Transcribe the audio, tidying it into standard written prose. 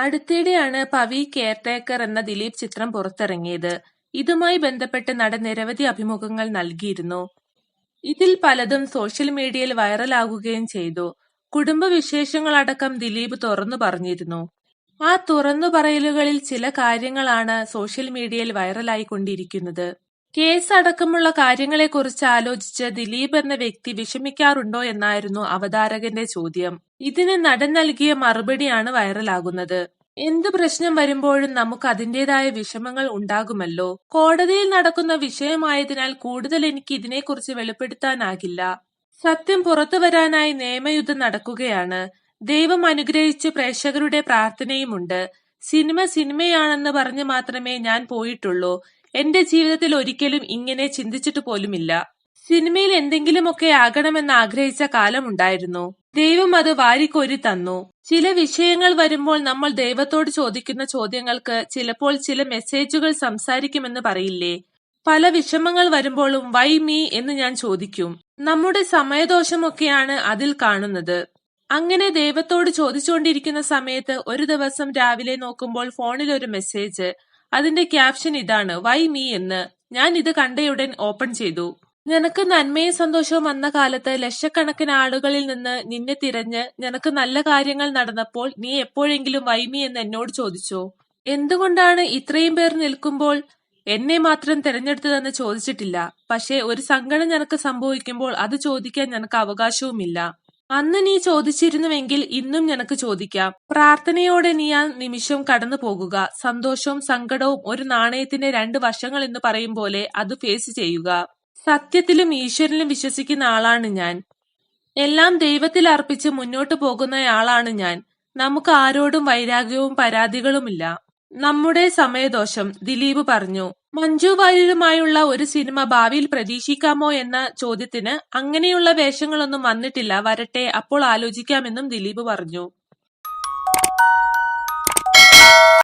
അടുത്തിടെയാണ് പവി കെയർടേക്കർ എന്ന ദിലീപ് ചിത്രം പുറത്തിറങ്ങിയത്. ഇതുമായി ബന്ധപ്പെട്ട് നടൻ നിരവധി അഭിമുഖങ്ങൾ നൽകിയിരുന്നു. ഇതിൽ പലതും സോഷ്യൽ മീഡിയയിൽ വൈറലാകുകയും ചെയ്തു. കുടുംബവിശേഷങ്ങളടക്കം ദിലീപ് തുറന്നു പറഞ്ഞിരുന്നു. ആ തുറന്നുപറയലുകളിൽ ചില കാര്യങ്ങളാണ് സോഷ്യൽ മീഡിയയിൽ വൈറലായിക്കൊണ്ടിരിക്കുന്നത്. കേസ് അടക്കമുള്ള കാര്യങ്ങളെക്കുറിച്ച് ആലോചിച്ച് ദിലീപ് എന്ന വ്യക്തി വിഷമിക്കാറുണ്ടോ എന്നായിരുന്നു അവതാരകന്റെ ചോദ്യം. ഇതിന് നടൻ നൽകിയ മറുപടിയാണ് വൈറലാകുന്നത്. എന്ത് പ്രശ്നം വരുമ്പോഴും നമുക്ക് അതിന്റേതായ വിഷമങ്ങൾ ഉണ്ടാകുമല്ലോ. കോടതിയിൽ നടക്കുന്ന വിഷയമായതിനാൽ കൂടുതൽ എനിക്ക് ഇതിനെക്കുറിച്ച് വെളിപ്പെടുത്താനാകില്ല. സത്യം പുറത്തു വരാനായി നിയമയുദ്ധം നടക്കുകയാണ്. ദൈവം അനുഗ്രഹിച്ച് പ്രേക്ഷകരുടെ പ്രാർത്ഥനയുമുണ്ട്. സിനിമ സിനിമയാണെന്ന് പറഞ്ഞ് മാത്രമേ ഞാൻ പോയിട്ടുള്ളൂ. എന്റെ ജീവിതത്തിൽ ഒരിക്കലും ഇങ്ങനെ ചിന്തിച്ചിട്ട് പോലുമില്ല. സിനിമയിൽ എന്തെങ്കിലുമൊക്കെ ആകണമെന്ന് ആഗ്രഹിച്ച കാലമുണ്ടായിരുന്നു. ദൈവം അത് വാരിക്കോരി തന്നു. ചില വിഷയങ്ങൾ വരുമ്പോൾ നമ്മൾ ദൈവത്തോട് ചോദിക്കുന്ന ചോദ്യങ്ങൾക്ക് ചിലപ്പോൾ ചില മെസ്സേജുകൾ സംസാരിക്കുമെന്ന് പറയില്ലേ. പല വിഷമങ്ങൾ വരുമ്പോഴും വൈ മീ എന്ന് ഞാൻ ചോദിക്കും. നമ്മുടെ സമയദോഷമൊക്കെയാണ് അതിൽ കാണുന്നത്. അങ്ങനെ ദൈവത്തോട് ചോദിച്ചുകൊണ്ടിരിക്കുന്ന സമയത്ത് ഒരു ദിവസം രാവിലെ നോക്കുമ്പോൾ ഫോണിൽ ഒരു മെസ്സേജ്. അതിന്റെ ക്യാപ്ഷൻ ഇതാണ്, വൈ മീ എന്ന്. ഞാൻ ഇത് കണ്ടയുടൻ ഓപ്പൺ ചെയ്തു. നിനക്ക് നന്മയും സന്തോഷവും വന്ന കാലത്ത് ലക്ഷക്കണക്കിന് ആളുകളിൽ നിന്ന് നിന്നെ തിരഞ്ഞ് നിനക്ക് നല്ല കാര്യങ്ങൾ നടന്നപ്പോൾ നീ എപ്പോഴെങ്കിലും വൈ മീ എന്ന് എന്നോട് ചോദിച്ചോ? എന്തുകൊണ്ടാണ് ഇത്രയും പേർ നിൽക്കുമ്പോൾ എന്നെ മാത്രം തിരഞ്ഞെടുത്തതെന്ന് ചോദിച്ചിട്ടില്ല. പക്ഷേ ഒരു സങ്കടം നിനക്ക് സംഭവിക്കുമ്പോൾ അത് ചോദിക്കാൻ നിനക്ക് അവകാശവുമില്ല. അന്ന് നീ ചോദിച്ചിരുന്നുവെങ്കിൽ ഇന്നും നിനക്ക് ചോദിക്കാം. പ്രാർത്ഥനയോടെ നീ ആ നിമിഷം കടന്നു പോകുക. സന്തോഷവും സങ്കടവും ഒരു നാണയത്തിന്റെ രണ്ട് വശങ്ങൾ എന്ന് പറയും പോലെ അത് ഫേസ് ചെയ്യുക. സത്യത്തിലും ഈശ്വരനിലും വിശ്വസിക്കുന്ന ആളാണ് ഞാൻ. എല്ലാം ദൈവത്തിൽ അർപ്പിച്ച് മുന്നോട്ട് പോകുന്നയാളാണ് ഞാൻ. നമുക്ക് ആരോടും വൈരാഗ്യവും പരാതികളുമില്ല. നമ്മുടെ സമയദോഷം, ദിലീപ് പറഞ്ഞു. മഞ്ജു വാര്യരുമായുള്ള ഒരു സിനിമ ഭാവിയിൽ പ്രതീക്ഷിക്കാമോ എന്ന ചോദ്യത്തിന് അങ്ങനെയുള്ള വേഷങ്ങളൊന്നും വന്നിട്ടില്ല, വരട്ടെ അപ്പോൾ ആലോചിക്കാമെന്നും ദിലീപ് പറഞ്ഞു.